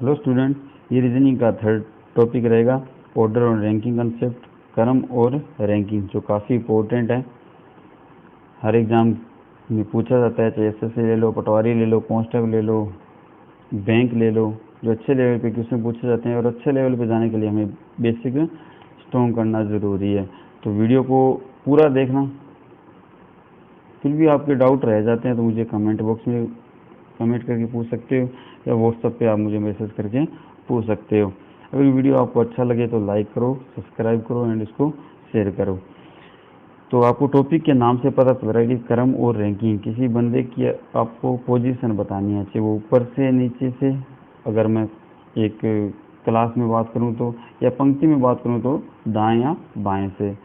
Hello student, ये reasoning का third topic रहेगा, ऑर्डर और रैंकिंग कंसेप्ट, क्रम और रैंकिंग, जो काफ़ी इम्पोर्टेंट है। हर एग्ज़ाम में पूछा जाता है, चाहे एसएससी ले लो, पटवारी ले लो, कांस्टेबल ले लो, बैंक ले लो, जो अच्छे लेवल पे क्वेश्चन पूछे जाते हैं। और अच्छे लेवल पे जाने के लिए हमें बेसिक स्ट्रॉन्ग करना ज़रूरी है। तो वीडियो को पूरा देखना। फिर भी आपके डाउट रह जाते हैं तो मुझे कमेंट बॉक्स में कमेंट करके पूछ सकते हो, या व्हाट्सएप पे आप मुझे मैसेज करके पूछ सकते हो। अगर वीडियो आपको अच्छा लगे तो लाइक करो, सब्सक्राइब करो एंड इसको शेयर करो। तो आपको टॉपिक के नाम से पता चल रहा है कि क्रम और रैंकिंग, किसी बंदे की आपको पोजीशन बतानी है, चाहे वो ऊपर से नीचे से, अगर मैं एक क्लास में बात करूं तो, या पंक्ति में बात करूं तो दाएं या बाएं से।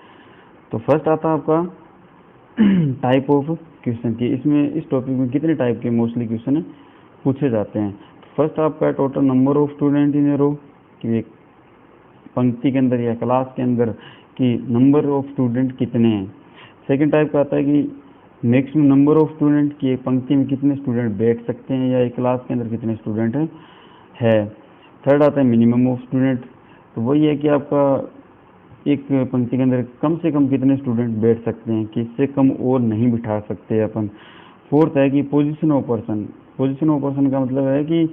तो फर्स्ट आता है आपका टाइप ऑफ क्वेश्चन की। इसमें इस टॉपिक में कितने टाइप के मोस्टली क्वेश्चन पूछे जाते हैं। फर्स्ट आपका total number of student in a row, कि एक पंक्ति के अंदर या क्लास के अंदर कि नंबर ऑफ स्टूडेंट कितने हैं। सेकंड टाइप का आता है कि मैक्सिमम नंबर ऑफ स्टूडेंट, कि एक पंक्ति में कितने स्टूडेंट बैठ सकते हैं या एक क्लास के अंदर कितने स्टूडेंट है। थर्ड आता है मिनिमम ऑफ स्टूडेंट, तो वही है कि आपका एक पंक्ति के अंदर कम से कम कितने स्टूडेंट बैठ सकते हैं, कि इससे कम और नहीं बिठा सकते अपन। फोर्थ है कि position of person. Position of person का मतलब है कि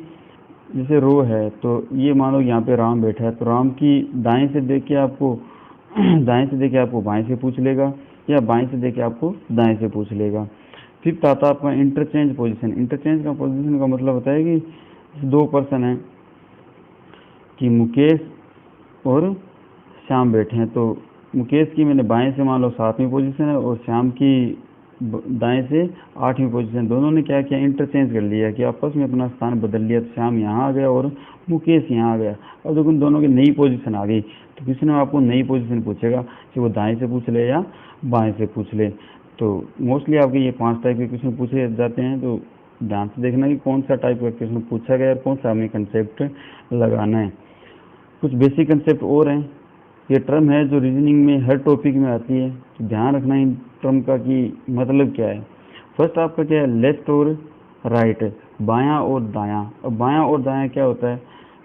जैसे रो है, तो ये मानो यहाँ पे राम बैठा है, तो राम की दाएं से देख के आपको दाएं से देख के आपको बाएं से पूछ लेगा, या बाएं से देख के आपको दाएं से पूछ लेगा। फिफ्थ आता है आपका इंटरचेंज पोजीशन। इंटरचेंज का पोजीशन का मतलब होता है कि दो पर्सन हैं, कि मुकेश और श्याम बैठे हैं, तो मुकेश की मैंने बाएं से मान लो 7वीं पोजीशन है और श्याम की दाएं से 8वीं पोजीशन। दोनों ने क्या किया, इंटरचेंज कर लिया, कि आपस में अपना स्थान बदल लिया। तो श्याम यहाँ आ गया और मुकेश यहाँ आ गया। और देखो दोनों की नई पोजीशन आ गई, तो किसी ने आपको नई पोजीशन पूछेगा कि वो दाएं से पूछ ले या बाएं से पूछ ले। तो मोस्टली आपके ये 5 टाइप के क्वेश्चन पूछे जाते हैं। तो ध्यान से देखना कि कौन सा टाइप का क्वेश्चन पूछा गया और कौन सा हमें कंसेप्ट लगाना है। कुछ बेसिक कंसेप्ट और हैं। ये टर्म है जो रीजनिंग में हर टॉपिक में आती है, तो ध्यान रखना इन टर्म का कि मतलब क्या है। फर्स्ट आपका क्या है, लेफ्ट और राइट, बायां और दायां। अब बायां और दायां क्या होता है,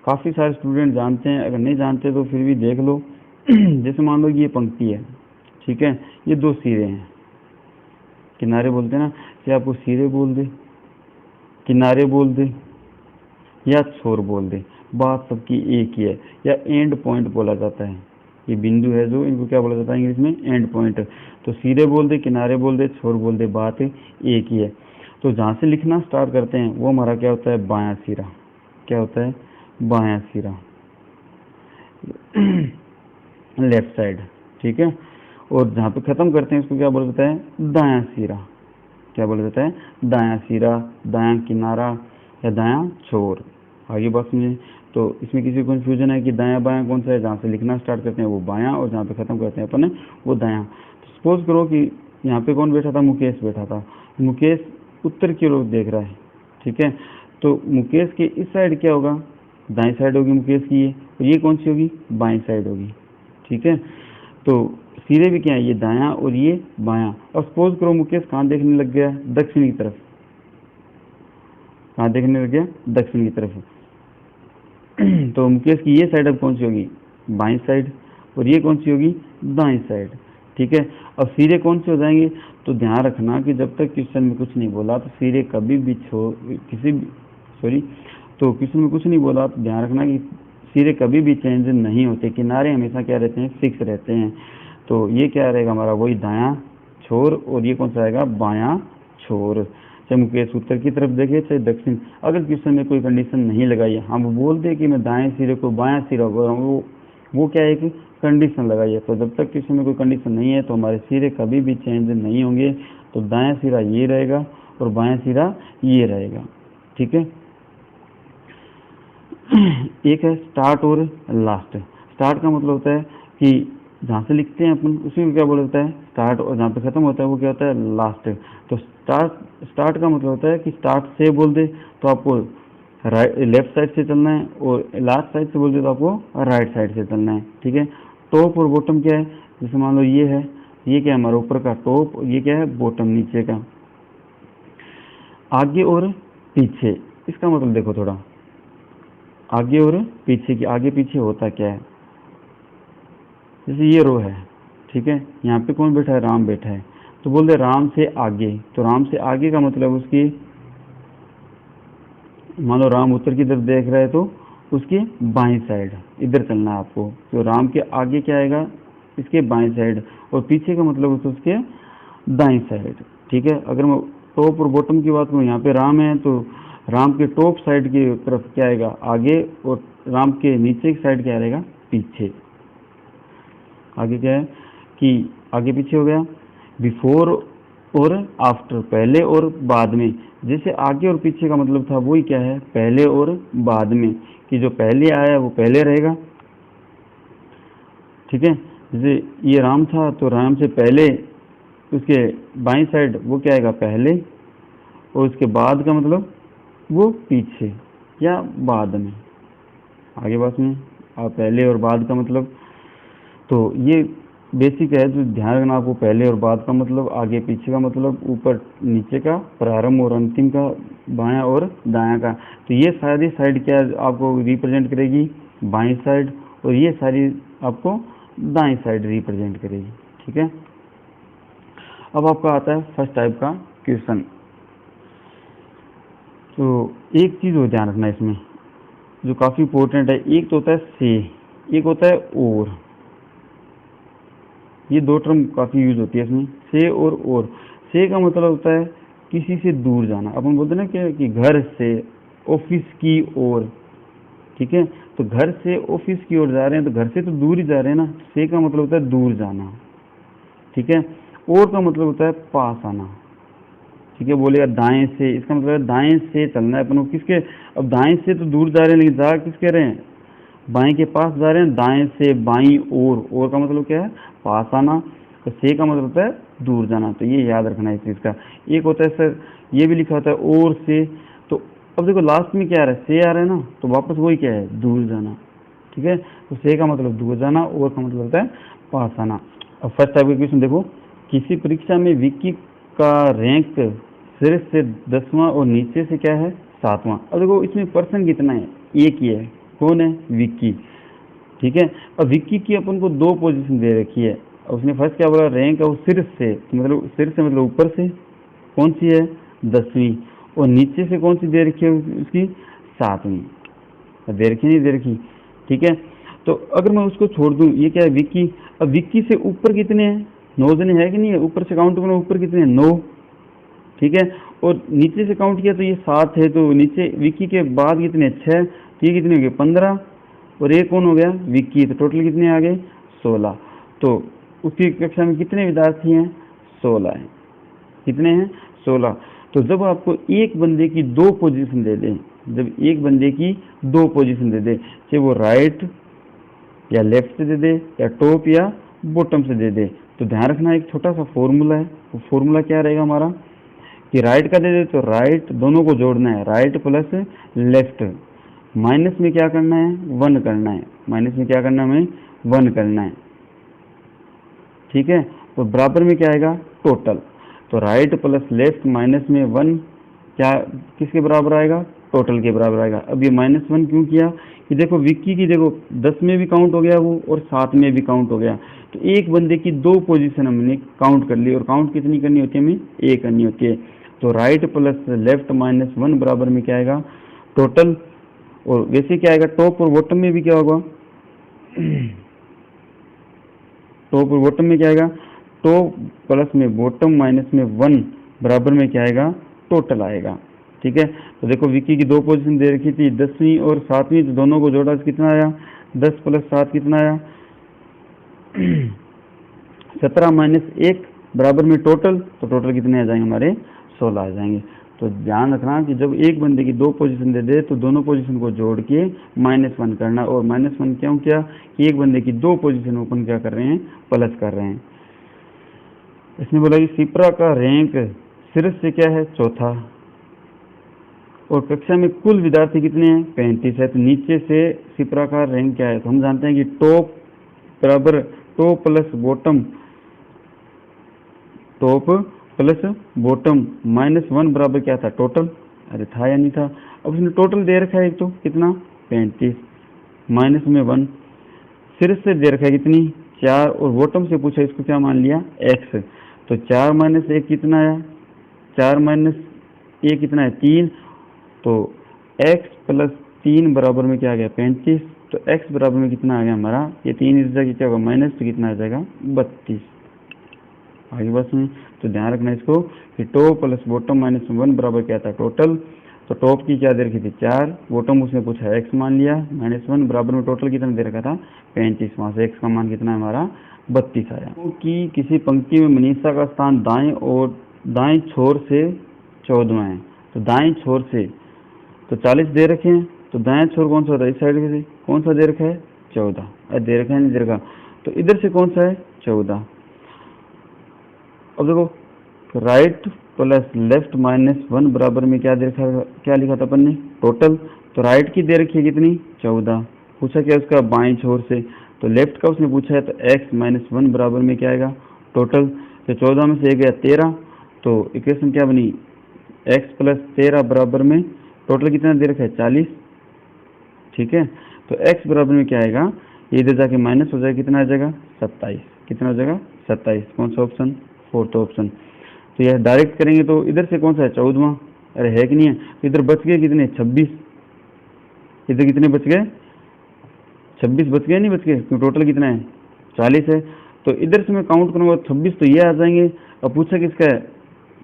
काफ़ी सारे स्टूडेंट जानते हैं, अगर नहीं जानते तो फिर भी देख लो। जैसे मान लो ये पंक्ति है, ठीक है, ये 2 सिरे हैं, किनारे बोलते हैं ना, कि आपको सिरे बोल दे, किनारे बोल दे, या छोर बोल दे, बात सबकी एक ही है। या एंड पॉइंट बोला जाता है, ये बिंदु है जो, इनको क्या बोला जाता है इंग्लिश में, एंड पॉइंट। तो सिरे बोल दे, किनारे बोल दे, छोर बोल दे, बात एक ही है। तो जहाँ से लिखना स्टार्ट करते हैं वो हमारा क्या होता है, बायां सिरा। क्या होता है, बायां सिरा, लेफ्ट साइड, ठीक है। और जहाँ पे खत्म करते हैं उसको क्या बोला जाता है, दायां सिरा। क्या बोला जाता है, दायां सिरा, दायां किनारा या दायां छोर। आगे बात समझे। तो इसमें किसी को कन्फ्यूजन है कि दायां बायां कौन सा है, जहाँ से लिखना स्टार्ट करते हैं वो बायां और जहाँ पे खत्म करते हैं अपन वो दायां। तो सपोज करो कि यहाँ पे कौन बैठा था, मुकेश बैठा था। मुकेश उत्तर की ओर देख रहा है, ठीक है। तो मुकेश के इस साइड क्या होगा, दाएं साइड होगी मुकेश की ये, और ये कौन सी होगी, बाएं साइड होगी, ठीक है। तो सिरे भी क्या है, ये दायां और ये बायां। और सपोज करो मुकेश कहाँ देखने लग गया, दक्षिण की तरफ। कहाँ देखने लग गया, दक्षिण की तरफ। तो मुकेश की ये साइड अब कौन सी होगी, बाईं साइड, और ये कौन सी होगी, दाईं साइड, ठीक है। अब सिरे कौन से हो जाएंगे, तो ध्यान रखना कि जब तक क्वेश्चन में कुछ नहीं बोला तो सिरे कभी भी तो क्वेश्चन में कुछ नहीं बोला तो ध्यान रखना कि सिरे कभी भी चेंज नहीं होते, किनारे हमेशा क्या रहते हैं, फिक्स रहते हैं। तो ये क्या रहेगा हमारा, वही दायां छोर, और ये कौन सा आएगा, बायां छोर। चाहे मुकेश उत्तर की तरफ देखे चाहे दक्षिण, अगर क्वेश्चन में कोई कंडीशन नहीं लगाई है, हम बोल दे कि मैं दाएं सिरे को बायां सिरा बोल रहा हूँ, वो क्या है, एक कंडीशन लगाई है। तो जब तक क्वेश्चन में कोई कंडीशन नहीं है तो हमारे सिरे कभी भी चेंज नहीं होंगे। तो दायां सिरा ये रहेगा और बायां सिरा ये रहेगा, ठीक है। एक है स्टार्ट और लास्ट। स्टार्ट का मतलब होता है कि जहाँ से लिखते हैं अपन उसी को क्या बोला जाता है, स्टार्ट, और जहाँ पे खत्म होता है वो क्या होता है, लास्ट। तो स्टार्ट का मतलब होता है कि स्टार्ट से बोल दे तो आपको लेफ्ट साइड से चलना है, और लास्ट साइड से बोल दे तो आपको राइट साइड से चलना है, ठीक है। टॉप और बॉटम क्या है, जैसे मान लो ये है, ये क्या है हमारा ऊपर का टॉप, और ये क्या है बॉटम नीचे का। आगे और पीछे, इसका मतलब देखो थोड़ा, आगे और पीछे की, आगे पीछे होता क्या है। जैसे ये रो है, ठीक है, यहाँ पे कौन बैठा है, राम बैठा है, तो बोल दे राम से आगे, तो राम से आगे का मतलब उसकी, मान लो राम उत्तर की तरफ देख रहा है तो उसके बाएं साइड इधर चलना है आपको, तो राम के आगे क्या आएगा, इसके बाएं साइड, और पीछे का मतलब उसके दाएं साइड, ठीक है। अगर मैं टॉप और बॉटम की बात करूँ, यहाँ पे राम है तो राम के टॉप साइड की तरफ क्या आएगा, आगे, और राम के नीचे की साइड क्या आएगा, पीछे। आगे क्या है कि आगे पीछे हो गया, बिफोर और आफ्टर, पहले और बाद में। जैसे आगे और पीछे का मतलब था वही क्या है, पहले और बाद में, कि जो पहले आया वो पहले रहेगा, ठीक है। जैसे ये राम था तो राम से पहले उसके बाईं साइड वो क्या आएगा, पहले, और उसके बाद का मतलब वो पीछे या बाद में। आगे बात में पहले और बाद का मतलब, तो ये बेसिक है जो ध्यान रखना आपको, पहले और बाद का मतलब, आगे पीछे का मतलब, ऊपर नीचे का, प्रारंभ और अंतिम का, बायां और दायां का। तो ये सारी साइड क्या आपको रिप्रेजेंट करेगी, बाईं साइड, और ये सारी आपको दाईं साइड रिप्रेजेंट करेगी, ठीक है। अब आपका आता है फर्स्ट टाइप का क्वेश्चन। तो एक चीज़ और ध्यान रखना इसमें जो काफ़ी इंपॉर्टेंट है, एक तो होता है से, एक होता है और। ये दो टर्म काफ़ी यूज होती है इसमें, से और। से का मतलब होता है किसी से दूर जाना, अपन बोलते हैं ना क्या कि घर से ऑफिस की ओर, ठीक है। तो घर से ऑफिस की ओर जा रहे हैं तो घर से तो दूर ही जा रहे हैं ना, से का मतलब होता है दूर जाना, ठीक है। और का मतलब होता है पास आना, ठीक है। बोलेगा दाएं से, इसका मतलब है दाएं से चलना है अपन को, किसके, अब दाएं से तो दूर जा रहे हैं लेकिन जा किसके रहे हैं, बाएं के पास जा रहे हैं, दाएं से बाईं और का मतलब क्या है, पास आना। तो से का मतलब होता है दूर जाना, तो ये याद रखना है इस चीज़ का। एक होता है सर ये भी लिखा होता है और से, तो अब देखो लास्ट में क्या आ रहा है, से आ रहा है ना, तो वापस वही क्या है, दूर जाना, ठीक है। तो से का मतलब दूर जाना, और का मतलब होता है पास आना। अब फर्स्ट टाइप का क्वेश्चन देखो, किसी परीक्षा में विक्की का रैंक शीर्ष से 10वां और नीचे से क्या है, 7वां। अब देखो इसमें पर्सन कितना है, एक ही है, कौन है, विक्की, ठीक है। अब विक्की की अपन को दो पोजीशन दे रखी है, उसने फर्स्ट क्या बोला, रैंक है वो शीर्ष से, मतलब शीर्ष से मतलब ऊपर से, कौन सी है, 10वीं, और नीचे से कौन सी दे रखी है उसकी, 7वीं। दे रखी नहीं दे रखी, ठीक है। तो अगर मैं उसको छोड़ दूं, ये क्या है, विक्की। अब विक्की से ऊपर कितने हैं, 9 जने है कि नहीं है, ऊपर से काउंट करो, ऊपर कितने हैं, 9, ठीक है। और नीचे से काउंट किया तो ये 7 है, तो नीचे विक्की के बाद कितने, 6, तो ये कितने हो गए, 15, और एक कौन हो गया, विक्की, तो टोटल कितने आ गए, 16। तो उसकी कक्षा में कितने विद्यार्थी हैं, 16 हैं, कितने हैं, 16। तो जब आपको एक बंदे की दो पोजीशन दे दें, जब एक बंदे की दो पोजीशन दे दे, चाहे वो राइट या लेफ्ट से दे दे या टॉप या बॉटम से दे दे, तो ध्यान रखना एक छोटा सा फॉर्मूला है। वो फॉर्मूला क्या रहेगा हमारा, कि राइट का दे दे तो राइट दोनों को जोड़ना है, राइट प्लस लेफ्ट, माइनस में क्या करना है, 1 करना है, माइनस में क्या करना है, हमें 1 करना है, ठीक है। तो बराबर में क्या आएगा, टोटल। तो राइट प्लस लेफ्ट माइनस में 1 क्या किसके बराबर आएगा, टोटल के बराबर आएगा। अब ये -1 क्यों किया, कि देखो विक्की की देखो 10 में भी काउंट हो गया वो, और 7 में भी काउंट हो गया, तो एक बंदे की दो पोजीशन हमने काउंट कर ली, और काउंट कितनी करनी होती है, हमें 1 करनी होती है। तो राइट प्लस लेफ्ट -1 बराबर में क्या आएगा, टोटल। और वैसे क्या आएगा, टॉप और बॉटम में भी क्या होगा, टॉप और बॉटम में क्या आएगा, टॉप प्लस में बॉटम माइनस में 1 बराबर में क्या आएगा, टोटल आएगा, ठीक है। तो देखो विक्की की दो पोजीशन दे रखी थी, 10वीं और 7वीं, तो दोनों को जोड़ा तो कितना आया, 10 + 7 कितना आया, 17 - 1 बराबर में टोटल, तो टोटल कितने आ जाएंगे हमारे, 16 आ जाएंगे। तो ध्यान रखना कि जब एक बंदे की दो पोजीशन दे दे तो दोनों पोजीशन को जोड़ के -1 करना, और -1 क्यों किया, कि एक बंदे की दो पोजीशन अपन क्या कर रहे हैं, प्लस कर रहे हैं। इसने बोला कि सिप्रा का रैंक शीर्ष से क्या है, चौथा, और कक्षा में कुल विद्यार्थी कितने हैं, 35 है, तो नीचे से सिप्रा का रैंक क्या है, तो हम जानते हैं कि टॉप बराबर top plus bottom, top plus bottom -1 बराबर क्या था, टोटल, अरे था या नहीं था। अब उसने टोटल दे रखा है एक, तो कितना 35, माइनस में 1, सिर से दे रखा है कितनी 4 और बॉटम से पूछा इसको क्या मान लिया x। तो 4 माइनस 1 कितना आया, 4 माइनस 1 कितना है 3, तो x प्लस 3 बराबर में क्या आ गया 35। तो x बराबर में कितना आ गया हमारा, ये 3 इस जगह क्या होगा माइनस, तो कितना आ जाएगा 32। आगे बस में तो ध्यान रखना इसको कि टॉप प्लस बॉटम माइनस 1 बराबर क्या था टोटल। तो टॉप की क्या दे रखी थी 4, बॉटम उसने पूछा x मान लिया माइनस 1 बराबर में टोटल कितना दे रखा था 35, वहाँ से x का मान कितना है हमारा 32 आया। क्योंकि किसी पंक्ति में मनीषा का स्थान दाएं छोर से 14वां है, तो दाएं छोर से तो 40 दे रखे हैं, तो दाएं छोर कौन सा होता है इस साइड से, कौन सा दे रखा है 14, दे रखा है नहीं दे रखा, तो इधर से कौन सा है 14। अब देखो राइट प्लस लेफ्ट माइनस 1 बराबर में क्या दे रखा, क्या लिखा था अपन ने टोटल। तो राइट की दे रखी है कितनी 14, पूछा क्या उसका बाएं छोर से, तो लेफ्ट का उसने पूछा है तो x माइनस 1 बराबर में क्या आएगा टोटल। तो 14 में से 1 गया 13, तो इक्वेशन क्या बनी x प्लस 13 बराबर में टोटल कितना दे रखा है 40। ठीक है, तो x बराबर में क्या आएगा, ये इधर जाके माइनस हो जाएगा, कितना आ जाएगा 27, कितना हो जाएगा 27, कौन सा ऑप्शन फोर्थ ऑप्शन। तो यह डायरेक्ट करेंगे तो इधर से कौन सा है 14वां, अरे है कि नहीं है, तो इधर बच गए कितने 26, इधर कितने बच गए 26 बच गए नहीं बच गए, क्योंकि टोटल कितना है 40 है। तो इधर से मैं काउंट करूंगा 26, तो ये आ जाएंगे। अब पूछा किसका है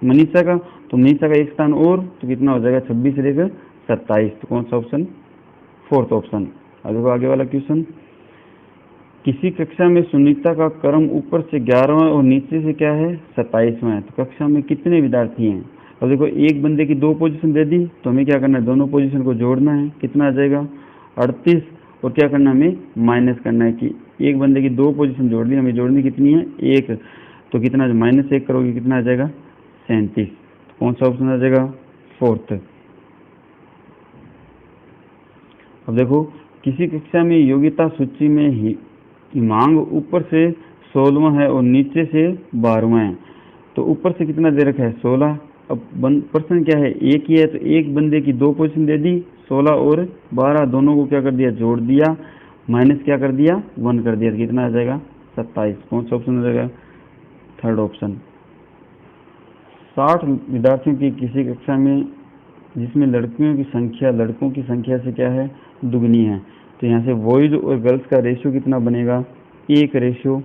मनीषा का, तो मनीषा का एक स्थान और, तो कितना हो जाएगा 26 से लेकर 27, तो कौन सा ऑप्शन फोर्थ ऑप्शन। अब देखो आगे वाला क्वेश्चन, किसी कक्षा में सुनीता का क्रम ऊपर से 11वां और नीचे से क्या है 27वां है, तो कक्षा में कितने विद्यार्थी हैं। अब देखो एक बंदे की 2 पोजीशन दे दी, तो हमें क्या करना है दोनों पोजीशन को जोड़ना है, कितना आ जाएगा 38, और क्या करना है हमें माइनस करना है कि एक बंदे की 2 पोजीशन जोड़ दी, हमें जोड़नी कितनी है 1, तो कितना माइनस 1 करोगे कितना आ जाएगा 37, तो कौन सा ऑप्शन आ जाएगा फोर्थ। अब देखो किसी कक्षा में योग्यता सूची में हिमांग ऊपर से 16वां है और नीचे से 12वां है, तो ऊपर से कितना दे रखा है 16। अब पर्सन क्या है एक ही है, तो एक बंदे की 2 पोजीशन दे दी, 16 और 12 दोनों को क्या कर दिया जोड़ दिया, माइनस क्या कर दिया 1 कर दिया, तो कितना आ जाएगा 27, कौन सा ऑप्शन हो जाएगा थर्ड ऑप्शन। 60 विद्यार्थियों की किसी कक्षा में जिसमें लड़कियों की संख्या लड़कों की संख्या से क्या है दुगनी है, तो यहाँ से बॉयज और गर्ल्स का रेशियो कितना बनेगा 1:2,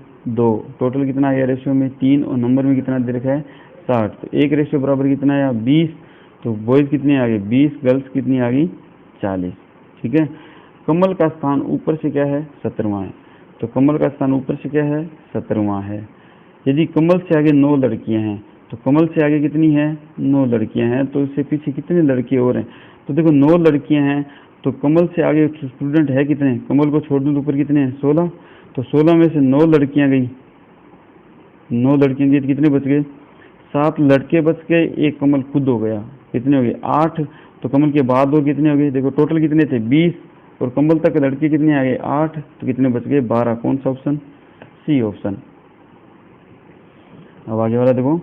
टोटल कितना आया रेशियो में 3 और नंबर में कितना दे रखा है 60, तो 1 रेशियो बराबर कितना आया 20, तो बॉयज कितने आ गए 20, गर्ल्स कितनी आ गई 40। ठीक है, कमल का स्थान ऊपर से क्या है 17वां है, तो कमल का स्थान ऊपर से क्या है 17वां है। यदि कमल से आगे 9 लड़कियां हैं, तो कमल से आगे कितनी है 9 लड़कियां हैं, तो इससे पीछे कितनी लड़की और हैं, तो देखो 9 लड़कियां हैं, तो कमल से आगे स्टूडेंट है कितने, कमल को छोड़ दूं तो ऊपर कितने हैं 16, तो 16 में से 9 लड़कियां गई, 9 लड़कियां गई तो कितने बच गए 7 लड़के बच गए, एक कमल खुद हो गया, कितने हो गए 8, तो कमल के बाद और कितने हो गए, देखो टोटल कितने थे 20, और कमल तक लड़के कितने आ गए 8, तो कितने बच गए 12, कौन सा ऑप्शन सी ऑप्शन। अब आगे वाला देखो,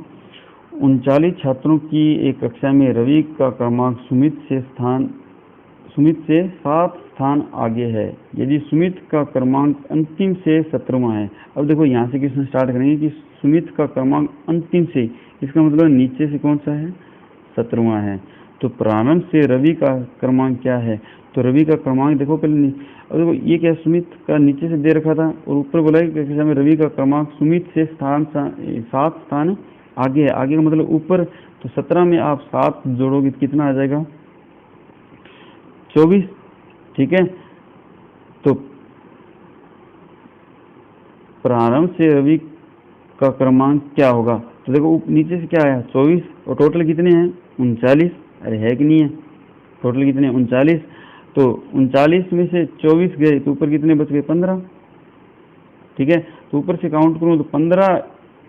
39 छात्रों की एक कक्षा में रवि का क्रमांक सुमित से 7 स्थान आगे है, यदि सुमित का क्रमांक अंतिम से 17वां है। अब देखो यहाँ से क्वेश्चन स्टार्ट करेंगे कि सुमित का क्रमांक अंतिम से, इसका मतलब नीचे से कौन सा है 17वां है, तो प्रारंभ से रवि का क्रमांक क्या है, तो रवि का क्रमांक देखो पहले अब देखो ये क्या सुमित का नीचे से दे रखा था और ऊपर बोला कि कक्षा में रवि का क्रमांक सुमित से 7 स्थान आगे है, आगे का मतलब ऊपर, तो 17 में आप 7 जोड़ोगे तो कितना आ जाएगा 24। ठीक है, तो प्रारंभ से रवि का क्रमांक क्या होगा, तो देखो नीचे से क्या आया 24 और टोटल कितने हैं 39, अरे है कि नहीं है, टोटल कितने 39, तो 39 में से 24 गए तो ऊपर कितने बच गए 15। ठीक है, तो ऊपर से काउंट करूँ तो 15,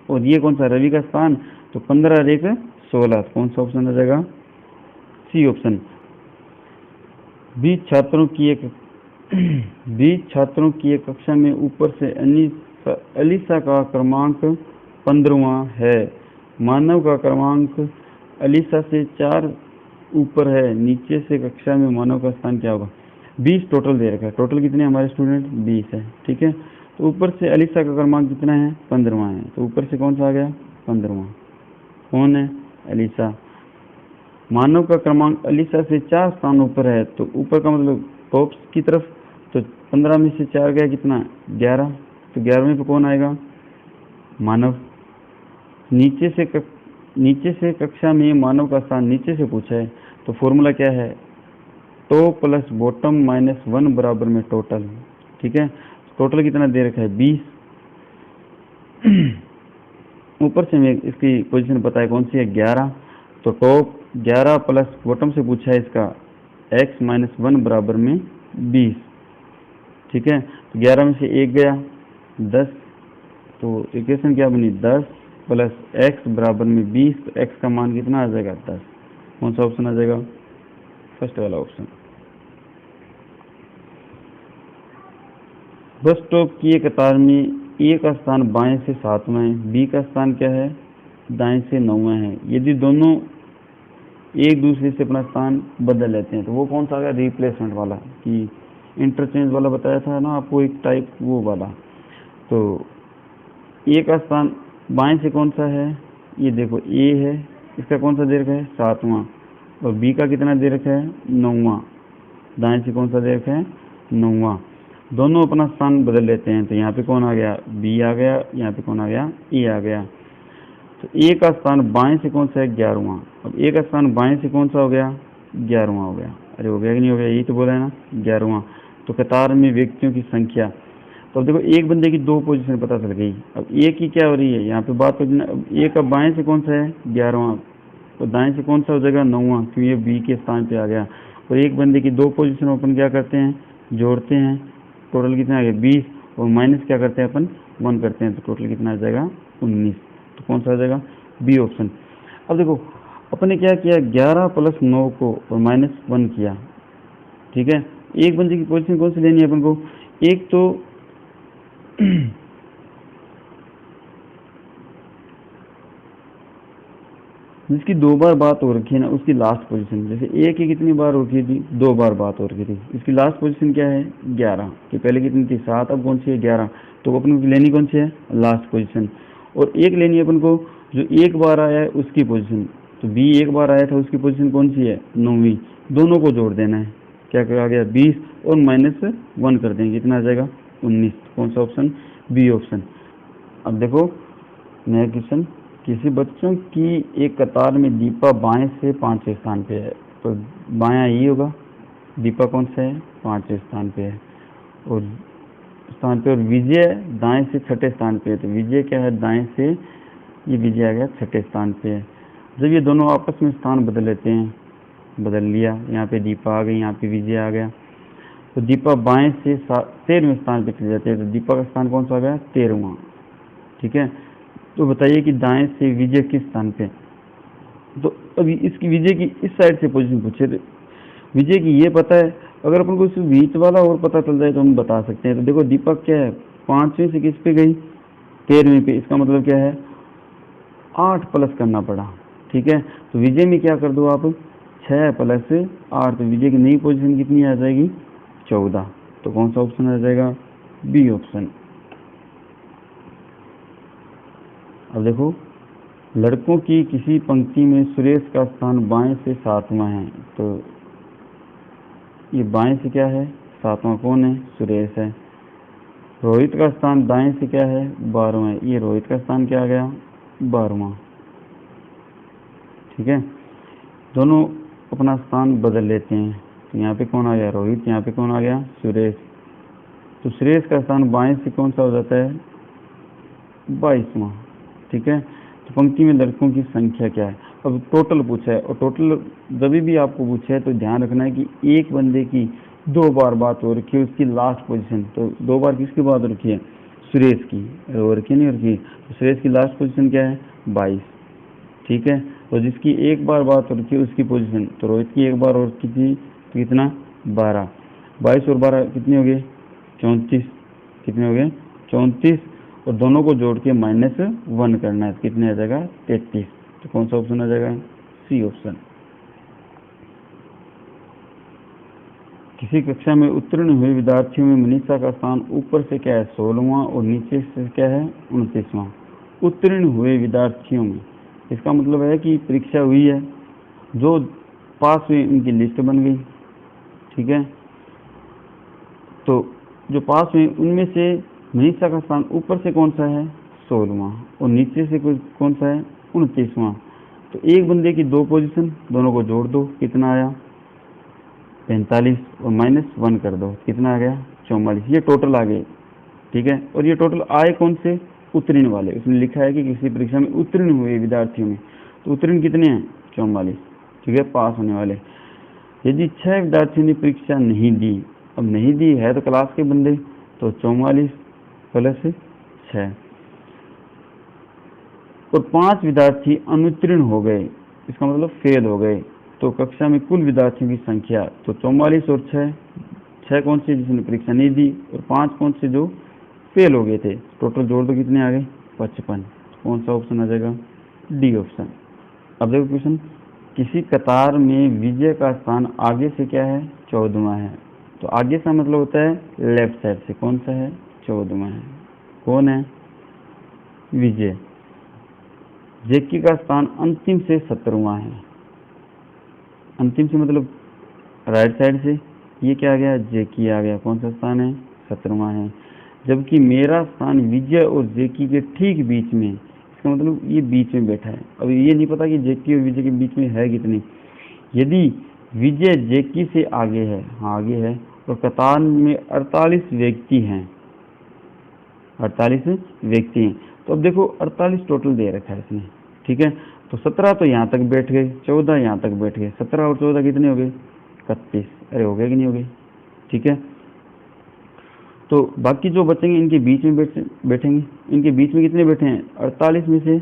और ये कौन सा रवि का स्थान, तो 15 और 1 16, कौन सा ऑप्शन आ जाएगा सी ऑप्शन। 20 छात्रों की एक कक्षा में ऊपर से अलीसा का क्रमांक 15वां है, मानव का क्रमांक अलीसा से 4 ऊपर है, नीचे से कक्षा में मानव का स्थान क्या होगा। 20 टोटल दे रखा है। टोटल कितने हमारे स्टूडेंट 20 है, ठीक है। तो ऊपर से अलीसा का क्रमांक कितना है 15वां है, तो ऊपर से कौन सा आ गया 15वां। कौन है अलीसा। मानव का क्रमांक अलीसा से 4 स्थान ऊपर है, तो ऊपर का मतलब टॉप की तरफ, तो 15 में से 4 गया कितना 11, तो 11वें पे कौन आएगा मानव। नीचे से कक्षा में मानव का स्थान नीचे से पूछा है, तो फॉर्मूला क्या है टॉप प्लस बॉटम माइनस 1 बराबर में टोटल, ठीक है। टोटल कितना दे रखा है 20। ऊपर से हमें इसकी पोजीशन पता है कौन सी है 11, तो टॉप 11 प्लस बॉटम से पूछा है इसका x माइनस 1 बराबर में 20, ठीक है। तो 11 में से 1 गया 10, तो इक्वेशन क्या बनी 10 प्लस x बराबर में 20, तो x का मान कितना आ जाएगा 10। कौन सा ऑप्शन आ जाएगा फर्स्ट वाला ऑप्शन। बस स्टॉप की एक कतार में ए का स्थान बाएं से 7वां है, बी का स्थान क्या है दाएं से 9वां है। यदि दोनों एक दूसरे से अपना स्थान बदल लेते हैं, तो वो कौन सा आ गया रिप्लेसमेंट वाला, कि इंटरचेंज वाला बताया था ना आपको एक टाइप, वो वाला। तो ए का स्थान बाएं से कौन सा है, ये देखो ए है, इसका कौन सा दे रखा है 7वां, और बी का कितना दे रखा है 9वां। दाएं से कौन सा दे रखा है 9वां। दोनों अपना स्थान बदल लेते हैं, तो यहाँ पे कौन आ गया बी आ गया, यहाँ पे कौन आ गया ए आ गया। तो ए का स्थान बाएं से कौन सा है 11वां। अब ए का स्थान बाएं से कौन सा हो गया 11वां हो गया। अरे हो गया कि नहीं हो गया, यही तो बोला है ना 11वां। तो कतार में व्यक्तियों की संख्या, तो अब देखो एक बंदे की 2 पोजीशन पता चल गई। अब ए की क्या हो रही है यहाँ पे बात हो, ए का बाएं से कौन सा है 11वां, तो दाएं से कौन सा हो जाएगा 9वां, क्योंकि ये बी के स्थान पे आ गया। और एक बंदे की 2 पोजीशन अपन क्या करते हैं जोड़ते हैं, टोटल कितना आ गया 20, और माइनस क्या करते हैं अपन 1 करते हैं, तो टोटल कितना आ जाएगा 19। तो कौन सा आ जाएगा बी ऑप्शन। अब देखो अपने क्या किया 11 प्लस 9 को और माइनस 1 किया, ठीक है। एक बंदे की पोजीशन कौन सी लेनी है अपन को, एक तो जिसकी 2 बार बात हो रखी है ना उसकी लास्ट पोजीशन, जैसे ए की कितनी बार हो रखी थी 2 बार बात हो रखी थी, इसकी लास्ट पोजीशन क्या है 11, कि पहले कितनी थी 7, अब कौन सी है 11, तो अपन को लेनी कौन सी है लास्ट पोजीशन। और एक लेनी है अपन को जो एक बार आया है उसकी पोजीशन, तो बी एक बार आया था उसकी पोजीशन कौन सी है 9वीं। दोनों को जोड़ देना है, क्या आ गया 20 और माइनस 1 कर देंगे, कितना आ जाएगा 19। कौन सा ऑप्शन बी ऑप्शन। अब देखो नया क्वेश्चन, किसी बच्चों की एक कतार में दीपा बाएं से 5वें स्थान पे है, तो बायां यही होगा, दीपा कौन सा है 5वें स्थान पे है और विजय दाएं से 6ठे स्थान पे है, तो विजय क्या है दाएं से, ये विजय आ गया 6ठे स्थान पे है। जब ये दोनों आपस में स्थान बदल लेते हैं, बदल लिया, यहाँ पे दीपा आ गई, यहाँ पे विजय आ गया, तो दीपा बाएं से 13वें स्थान पे चले जाते हैं, तो दीपा का स्थान कौन सा आ गया 13वां, ठीक है। तो बताइए कि दाएं से विजय किस स्थान पे, तो अभी इसकी विजय की इस साइड से पोजीशन पूछे, तो विजय की ये पता है, अगर अपन को इस बीच वाला और पता चल जाए तो हम बता सकते हैं। तो देखो दीपक क्या है 5वें से किस पे गई 13वें पे, इसका मतलब क्या है 8 प्लस करना पड़ा, ठीक है। तो विजय में क्या कर दो आप 6 प्लस 8, तो विजय की नई पोजीशन कितनी आ जाएगी 14। तो कौन सा ऑप्शन आ जाएगा बी ऑप्शन। अब देखो लड़कों की किसी पंक्ति में सुरेश का स्थान बाएं से 7वां है, तो ये बाएं से क्या है 7वां कौन है सुरेश है। रोहित का स्थान दाएं से क्या है 12वां है, ये रोहित का स्थान क्या आ गया 12वां, ठीक है। दोनों अपना स्थान बदल लेते हैं, तो यहाँ पे कौन आ गया रोहित, यहाँ पे कौन आ गया सुरेश। तो सुरेश का स्थान बाएं से कौन सा हो जाता है 22वां, ठीक है। तो पंक्ति में लड़कों की संख्या क्या है, अब टोटल पूछा है, और टोटल जब भी आपको पूछा है तो ध्यान रखना है कि एक बंदे की 2 बार बात हो रखी है उसकी लास्ट पोजीशन, तो 2 बार किसकी बात हो रखी है सुरेश की, हो रखी नहीं हो रखी, तो सुरेश की लास्ट पोजीशन क्या है 22, ठीक है। और जिसकी एक बार बात हो रखी है उसकी पोजीशन, तो रोहित की एक बार और की थी तो कितना 12, 22 और 12 कितने हो गए 34, कितने हो गए 34, और दोनों को जोड़ के -1 करना है, तो कितने आ जाएगा 33। तो कौन सा ऑप्शन आ जाएगा सी ऑप्शन। किसी कक्षा में उत्तीर्ण हुए विद्यार्थियों में मनीषा का स्थान ऊपर से क्या है 16वां और नीचे से क्या है 29वां। उत्तीर्ण हुए विद्यार्थियों में, इसका मतलब है कि परीक्षा हुई है, जो पास हुए उनकी लिस्ट बन गई, ठीक है। तो जो पास हुए उनमें से मनीषा का स्थान ऊपर से कौन सा है 16वां और नीचे से कौन सा है 29वां। तो एक बंदे की 2 पोजीशन, दोनों को जोड़ दो, कितना आया 45 और -1 कर दो, कितना आ गया 44। ये टोटल आ गए, ठीक है। और ये टोटल आए कौन से, उत्तीर्ण वाले। उसमें लिखा है कि किसी परीक्षा में उत्तीर्ण हुए विद्यार्थियों में, तो उत्तीर्ण कितने हैं 44, ठीक है, पास होने वाले। यदि 6 विद्यार्थियों ने परीक्षा नहीं दी, अब नहीं दी है तो क्लास के बंदे, तो 44 + 6, और 5 विद्यार्थी अनुत्तीर्ण हो गए, इसका मतलब फेल हो गए। तो कक्षा में कुल विद्यार्थियों की संख्या, तो 44 और 6 कौन से जिसने परीक्षा नहीं दी, और 5 कौन से जो फेल हो गए थे। टोटल जोड़ दो, कितने आ गए 55। कौन सा ऑप्शन आ जाएगा, डी ऑप्शन। अब देखो क्वेश्चन, किसी कतार में विजय का स्थान आगे से क्या है 14वां है। तो आगे से मतलब होता है लेफ्ट साइड से, कौन सा है 14वां है, कौन है विजय। जेकी का स्थान अंतिम से 17वां है। अंतिम से मतलब राइट साइड से, ये क्या आ गया जेकी आ गया, कौन सा स्थान है 17वां है। जबकि मेरा स्थान विजय और जेकी के ठीक बीच में, इसका मतलब ये बीच में बैठा है। अब ये नहीं पता कि जेकी और विजय के बीच में है कितनी। यदि विजय जेकी से आगे है, हाँ आगे है, और कतार में 48 व्यक्ति हैं, 48 व्यक्ति हैं, तो अब देखो 48 टोटल दे रखा है इसने, ठीक है। तो 17 तो यहाँ तक बैठ गए, 14 यहाँ तक बैठ गए, 17 और 14 कितने हो गए 31। अरे हो गए कि नहीं हो गए, ठीक है। तो बाकी जो बचेंगे इनके बीच में बैठेंगे। इनके बीच में कितने बैठे हैं 48 में से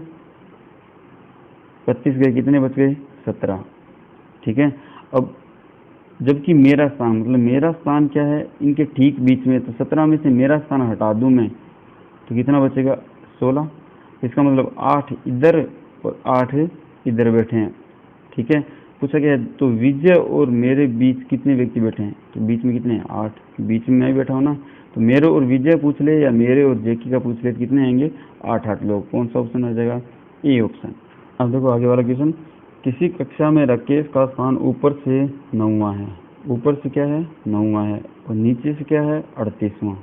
32 गए, कितने बच गए 17, ठीक है। अब जबकि मेरा स्थान, मतलब मेरा स्थान क्या है इनके ठीक बीच में, तो 17 में से मेरा स्थान हटा दूं मैं, तो कितना बचेगा 16। इसका मतलब 8 इधर और 8 इधर बैठे हैं, ठीक है। पूछा गया है तो विजय और मेरे बीच कितने व्यक्ति बैठे हैं, तो बीच में कितने हैं 8, बीच में मैं बैठा हूँ ना। तो मेरे और विजय पूछ ले या मेरे और जेकी का पूछ ले, तो कितने आएंगे 8 लोग। कौन सा ऑप्शन आ जाएगा, ए ऑप्शन। अब देखो आगे वाला क्वेश्चन, किसी कक्षा में राकेश का स्थान ऊपर से 9वां है, ऊपर से क्या है 9वां है, और नीचे से क्या है 38वां,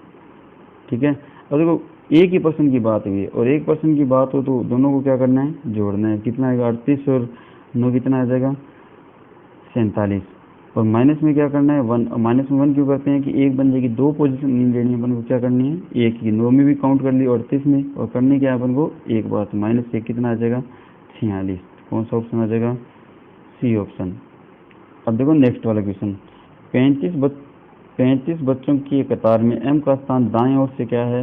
ठीक है। अब देखो एक ही पर्सन की बात हुई है, और एक पर्सन की बात हो तो दोनों को क्या करना है जोड़ना है। कितना आएगा 38 और 9 कितना आ जाएगा 47, और माइनस में क्या करना है 1। माइनस में 1 क्यों करते हैं कि एक बंदे की 2 पोजीशन नहीं लेनी है अपन को, क्या करनी है एक ही। 9 में भी काउंट कर ली और 38 में, और करनी क्या है अपन को एक बात। -1 कितना आ जाएगा 46। कौन सा ऑप्शन आ जाएगा, सी ऑप्शन। अब देखो नेक्स्ट वाला क्वेश्चन, 35 बच्चों की एक कतार में एम का स्थान दाएं ओर से क्या है,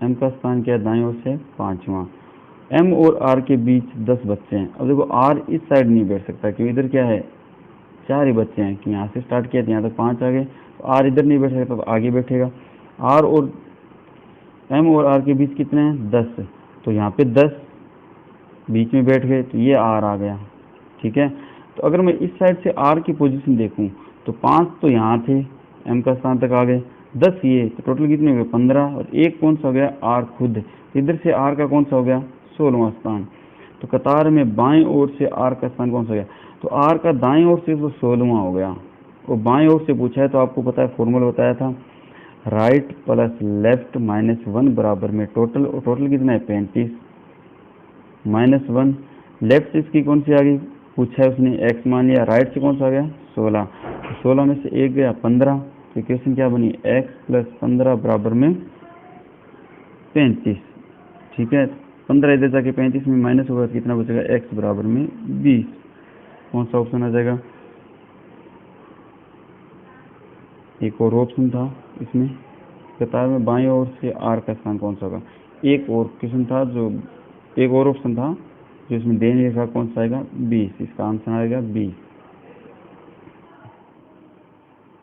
एम का स्थान क्या है दाएं ओर से 5वां। एम और आर के बीच 10 बच्चे हैं। अब देखो आर इस साइड नहीं बैठ सकता क्योंकि इधर क्या है 4 ही बच्चे हैं, कि यहाँ से स्टार्ट किया तो यहाँ तक 5 आ गए, तो आर इधर नहीं बैठ सकता तो आगे बैठेगा। आर और एम और आर के बीच कितने हैं 10, तो यहाँ पे 10 बीच में बैठ गए, तो ये आर आ गया, ठीक है। तो अगर मैं इस साइड से आर की पोजीशन देखूं तो 5 तो यहाँ थे, एम का स्थान तक आ गए, 10 ये, तो टोटल कितने हो गए 15, और एक कौन सा हो गया आर खुद। तो इधर से आर का कौन सा हो गया 16वां स्थान। तो कतार में बाएं ओर से आर का स्थान कौन सा हो गया, तो आर का दाएं ओर से तो 16वां हो गया, और बाएं ओर से पूछा है तो आपको पता है फॉर्मूला बताया था, राइट प्लस लेफ्ट -1 बराबर में टोटल, और टोटल कितना है 35 -1। लेफ्ट से इसकी कौन सी आ गई पूछा है उसने x मान लिया, राइट से कौन सा आ गया 16, तो 16 में से 1 गया 15। तो इक्वेशन क्या बनी x + 15 बराबर में 35, ठीक है। 15 इधर जाके 35 में माइनस होगा तो कितना बचेगा x बराबर में 20। कौन सा ऑप्शन आ जाएगा, एक और ऑप्शन था इसमें, कतार में बाएं ओर से r का स्थान कौन सा होगा। एक और क्वेश्चन था जो, एक और ऑप्शन था जो इसमें देने लिखा, कौन सा आएगा 20, इसका आंसर आएगा 20।